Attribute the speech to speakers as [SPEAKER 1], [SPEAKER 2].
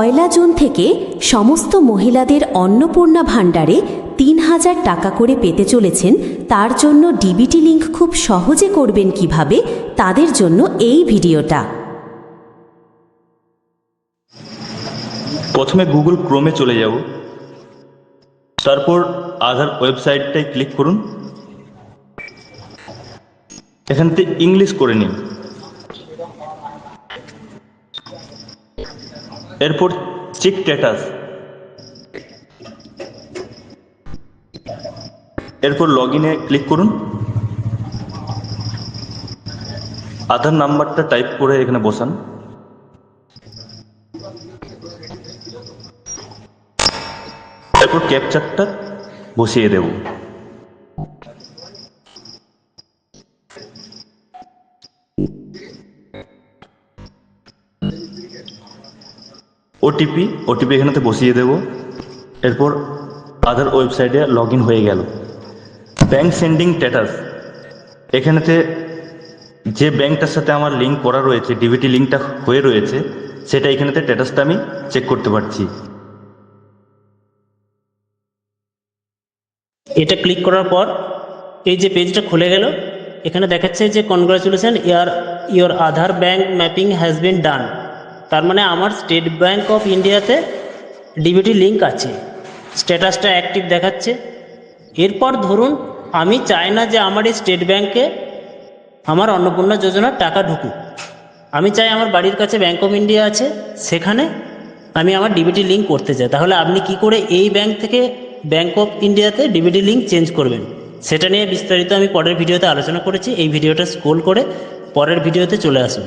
[SPEAKER 1] 1 June থেকে সমস্ত মহিলাদের অন্নপূর্ণা ভাণ্ডারে 3000 টাকা করে পেতে চলেছেন। তার জন্য ডিবিটি লিঙ্ক খুব সহজে করবেন কিভাবে, তাদের জন্য এই ভিডিওটা।
[SPEAKER 2] প্রথমে গুগল ক্রোমে চলে যাব, তারপর আধার ওয়েবসাইটটায় ক্লিক করুন। এখান থেকে ইংলিশ করে নিন, এরপর চেক স্ট্যাটাস, এরপর লগইনে ক্লিক করুন। আধার নাম্বারটা টাইপ করে এখানে বসান। এরপর ক্যাপচারটা বসিয়ে দেব। ওটিপি এখানেতে বসিয়ে দেব। এরপর আধার ওয়েবসাইটে লগ ইন হয়ে গেল। ব্যাংক সেন্ডিং স্ট্যাটাস, এখানেতে যে ব্যাংকটার সাথে আমার লিঙ্ক করা রয়েছে, ডিবিটি লিঙ্কটা হয়ে রয়েছে, সেটা এখানেতে স্ট্যাটাসটা আমি চেক করতে পারছি।
[SPEAKER 3] এটা ক্লিক করার পর এই যে পেজটা খুলে গেল। এখানে দেখাচ্ছে যে congratulation, your Aadhaar bank mapping has been done. তার মানে আমার স্টেট ব্যাংক অফ ইন্ডিয়াতে ডিবিটি লিঙ্ক আছে, স্ট্যাটাসটা অ্যাক্টিভ দেখাচ্ছে। এরপর ধরুন আমি চাই না যে আমার এই স্টেট ব্যাংকে আমার অন্নপূর্ণা যোজনার টাকা ঢুকুক, আমি চাই আমার বাড়ির কাছে ব্যাংক অফ ইন্ডিয়া আছে, সেখানে আমি আমার ডিবিটি লিঙ্ক করতে চাই। তাহলে আপনি কি করে এই ব্যাংক থেকে ব্যাংক অফ ইন্ডিয়াতে ডিবিটি লিঙ্ক চেঞ্জ করবেন, সেটা নিয়ে বিস্তারিত আমি পরের ভিডিওতে আলোচনা করেছি। এই ভিডিওটা স্ক্রল করে পরের ভিডিওতে চলে আসুন।